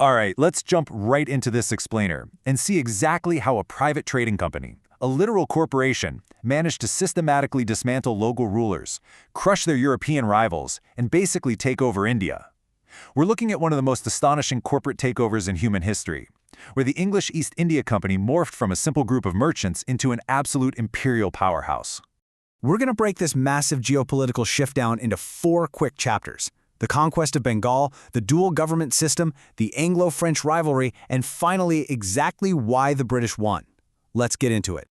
All right, let's jump right into this explainer and see exactly how a private trading company, a literal corporation, managed to systematically dismantle local rulers, crush their European rivals, and basically take over India. We're looking at one of the most astonishing corporate takeovers in human history, where the English East India Company morphed from a simple group of merchants into an absolute imperial powerhouse. We're going to break this massive geopolitical shift down into 4 quick chapters: the conquest of Bengal, the dual government system, the Anglo-French rivalry, and finally, exactly why the British won. Let's get into it.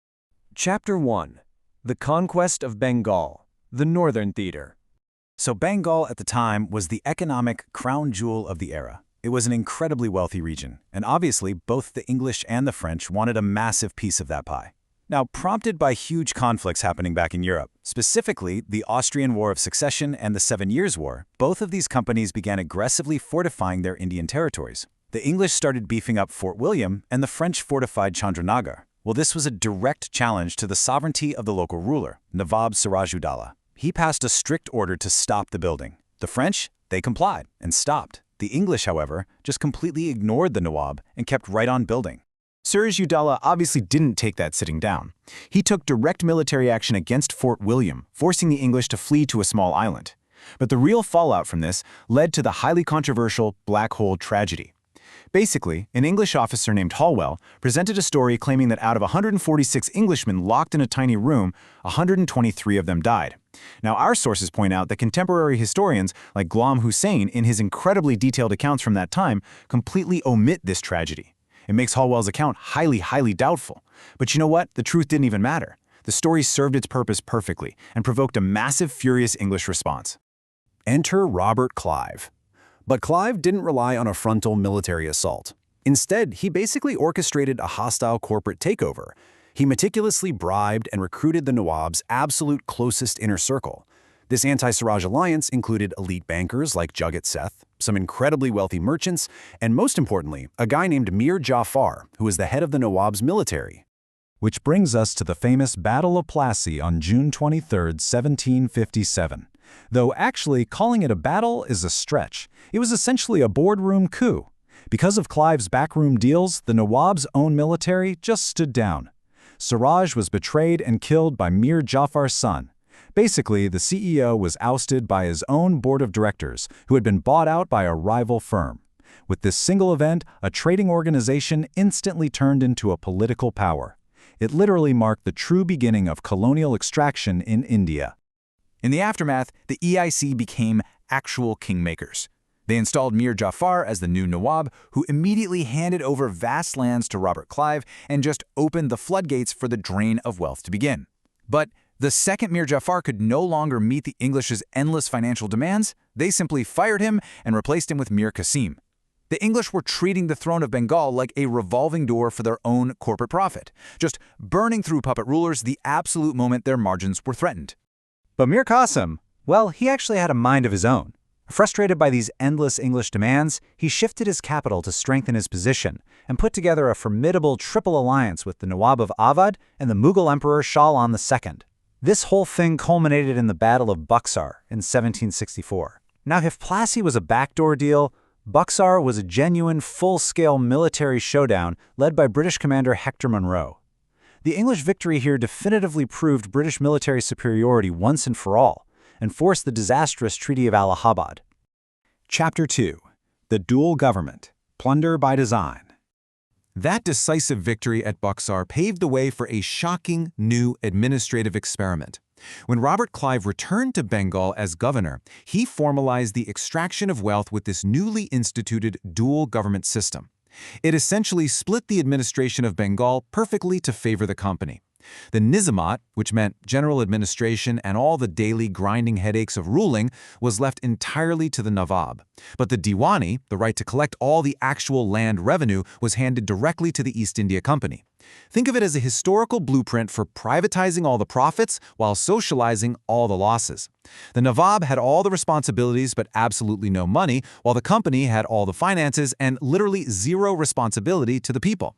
Chapter 1. The Conquest of Bengal, the Northern Theater. So Bengal at the time was the economic crown jewel of the era. It was an incredibly wealthy region, and obviously both the English and the French wanted a massive piece of that pie. Now, prompted by huge conflicts happening back in Europe, specifically the Austrian War of Succession and the 7 Years' War, both of these companies began aggressively fortifying their Indian territories. The English started beefing up Fort William, and the French fortified Chandrinagar. Well, this was a direct challenge to the sovereignty of the local ruler, Nawab Siraj-ud-Daulah. He passed a strict order to stop the building. The French, they complied and stopped. The English, however, just completely ignored the Nawab and kept right on building. Siraj-ud-Daulah obviously didn't take that sitting down. He took direct military action against Fort William, forcing the English to flee to a small island. But the real fallout from this led to the highly controversial Black Hole tragedy. Basically, an English officer named Holwell presented a story claiming that out of 146 Englishmen locked in a tiny room, 123 of them died. Now, our sources point out that contemporary historians like Ghulam Hussein, in his incredibly detailed accounts from that time, completely omit this tragedy. It makes Holwell's account highly doubtful. But you know what? The truth didn't even matter. The story served its purpose perfectly and provoked a massive, furious English response. Enter Robert Clive. But Clive didn't rely on a frontal military assault. Instead, he basically orchestrated a hostile corporate takeover. He meticulously bribed and recruited the Nawab's absolute closest inner circle. This anti-Siraj alliance included elite bankers like Jugat Seth, some incredibly wealthy merchants, and most importantly, a guy named Mir Jafar, who was the head of the Nawab's military. Which brings us to the famous Battle of Plassey on June 23, 1757. Though actually calling it a battle is a stretch. It was essentially a boardroom coup. Because of Clive's backroom deals, the Nawab's own military just stood down. Siraj was betrayed and killed by Mir Jafar's son. Basically, the CEO was ousted by his own board of directors, who had been bought out by a rival firm. With this single event, a trading organization instantly turned into a political power. It literally marked the true beginning of colonial extraction in India. In the aftermath, the EIC became actual kingmakers. They installed Mir Jafar as the new Nawab, who immediately handed over vast lands to Robert Clive and just opened the floodgates for the drain of wealth to begin. But the second Mir Jafar could no longer meet the English's endless financial demands, they simply fired him and replaced him with Mir Qasim. The English were treating the throne of Bengal like a revolving door for their own corporate profit, just burning through puppet rulers the absolute moment their margins were threatened. But Mir Qasim, well, he actually had a mind of his own. Frustrated by these endless English demands, he shifted his capital to strengthen his position and put together a formidable triple alliance with the Nawab of Awadh and the Mughal Emperor Shah Alam II. This whole thing culminated in the Battle of Buxar in 1764. Now, if Plassey was a backdoor deal, Buxar was a genuine, full-scale military showdown led by British commander Hector Munro. The English victory here definitively proved British military superiority once and for all, and forced the disastrous Treaty of Allahabad. Chapter 2. The Dual Government. Plunder by Design. That decisive victory at Buxar paved the way for a shocking new administrative experiment. When Robert Clive returned to Bengal as governor, he formalized the extraction of wealth with this newly instituted dual government system. It essentially split the administration of Bengal perfectly to favor the company. The Nizamat, which meant general administration and all the daily grinding headaches of ruling, was left entirely to the Nawab. But the Diwani, the right to collect all the actual land revenue, was handed directly to the East India Company. Think of it as a historical blueprint for privatizing all the profits while socializing all the losses. The Nawab had all the responsibilities but absolutely no money, while the company had all the finances and literally zero responsibility to the people.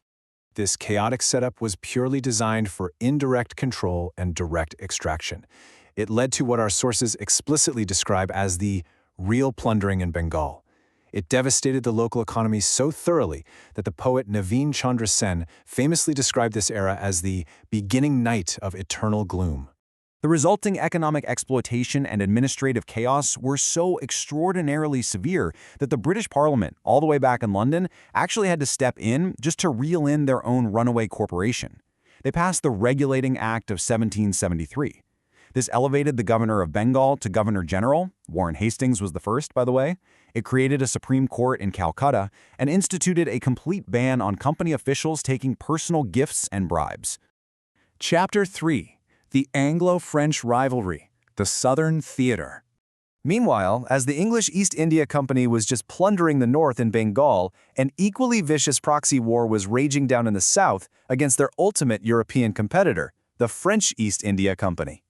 This chaotic setup was purely designed for indirect control and direct extraction. It led to what our sources explicitly describe as the real plundering in Bengal. It devastated the local economy so thoroughly that the poet Naveen Chandra Sen famously described this era as the beginning night of eternal gloom. The resulting economic exploitation and administrative chaos were so extraordinarily severe that the British Parliament, all the way back in London, actually had to step in just to reel in their own runaway corporation. They passed the Regulating Act of 1773. This elevated the governor of Bengal to governor general. Warren Hastings was the first, by the way. It created a Supreme Court in Calcutta and instituted a complete ban on company officials taking personal gifts and bribes. Chapter 3. The Anglo-French Rivalry, the Southern Theater. Meanwhile, as the English East India Company was just plundering the north in Bengal, an equally vicious proxy war was raging down in the south against their ultimate European competitor, the French East India Company.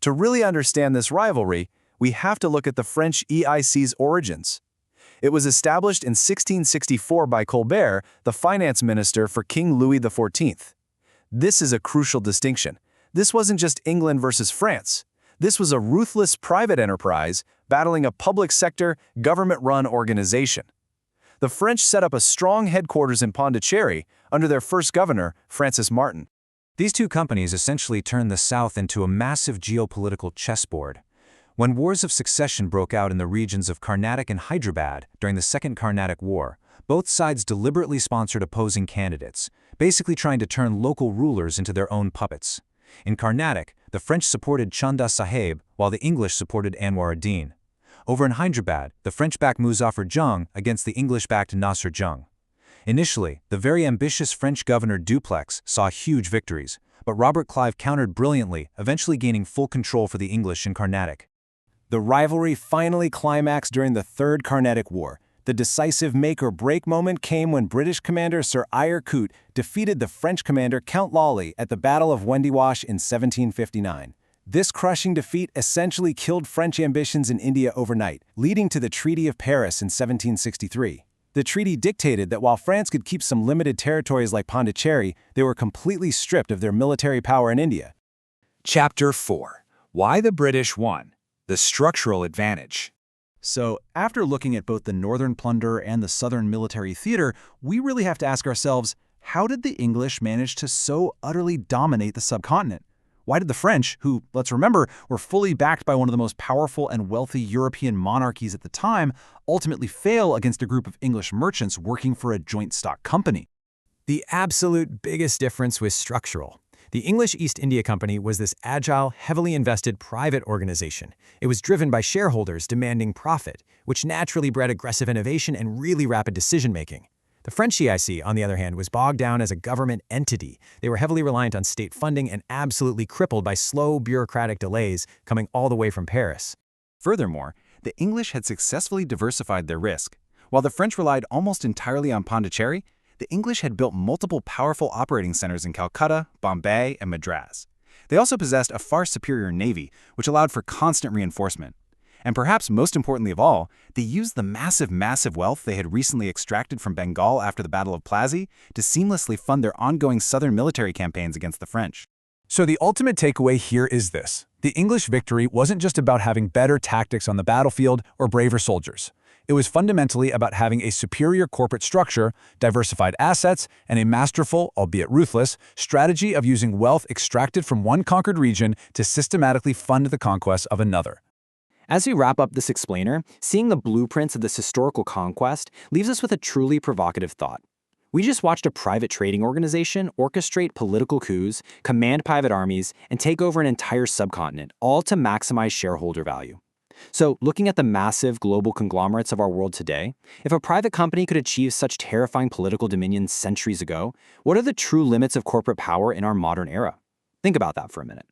To really understand this rivalry, we have to look at the French EIC's origins. It was established in 1664 by Colbert, the finance minister for King Louis XIV. This is a crucial distinction. This wasn't just England versus France. This was a ruthless private enterprise battling a public sector, government-run organization. The French set up a strong headquarters in Pondicherry under their first governor, Francis Martin. These two companies essentially turned the South into a massive geopolitical chessboard. When wars of succession broke out in the regions of Carnatic and Hyderabad during the Second Carnatic War, both sides deliberately sponsored opposing candidates, basically trying to turn local rulers into their own puppets. In Carnatic, the French supported Chanda Sahib, while the English supported Anwar ad-Din. Over in Hyderabad, the French backed Muzaffar Jung against the English-backed Nasser Jung. Initially, the very ambitious French governor Dupleix saw huge victories, but Robert Clive countered brilliantly, eventually gaining full control for the English in Carnatic. The rivalry finally climaxed during the Third Carnatic War. The decisive make-or-break moment came when British commander Sir Eyre Coote defeated the French commander Count Lally at the Battle of Wendiwash in 1759. This crushing defeat essentially killed French ambitions in India overnight, leading to the Treaty of Paris in 1763. The treaty dictated that while France could keep some limited territories like Pondicherry, they were completely stripped of their military power in India. Chapter 4. Why the British Won. The Structural Advantage. So, after looking at both the northern plunder and the southern military theater, we really have to ask ourselves, how did the English manage to so utterly dominate the subcontinent? Why did the French, who, let's remember, were fully backed by one of the most powerful and wealthy European monarchies at the time, ultimately fail against a group of English merchants working for a joint stock company? The absolute biggest difference was structural. The English East India Company was this agile, heavily invested private organization. It was driven by shareholders demanding profit, which naturally bred aggressive innovation and really rapid decision-making. The French EIC, on the other hand, was bogged down as a government entity. They were heavily reliant on state funding and absolutely crippled by slow bureaucratic delays coming all the way from Paris. Furthermore, the English had successfully diversified their risk. While the French relied almost entirely on Pondicherry, the English had built multiple powerful operating centers in Calcutta, Bombay, and Madras. They also possessed a far superior navy, which allowed for constant reinforcement. And perhaps most importantly of all, they used the massive wealth they had recently extracted from Bengal after the Battle of Plassey to seamlessly fund their ongoing southern military campaigns against the French. So the ultimate takeaway here is this. The English victory wasn't just about having better tactics on the battlefield or braver soldiers. It was fundamentally about having a superior corporate structure, diversified assets, and a masterful, albeit ruthless, strategy of using wealth extracted from one conquered region to systematically fund the conquest of another. As we wrap up this explainer, seeing the blueprints of this historical conquest leaves us with a truly provocative thought. We just watched a private trading organization orchestrate political coups, command private armies, and take over an entire subcontinent, all to maximize shareholder value. So, looking at the massive global conglomerates of our world today, if a private company could achieve such terrifying political dominion centuries ago, what are the true limits of corporate power in our modern era? Think about that for a minute.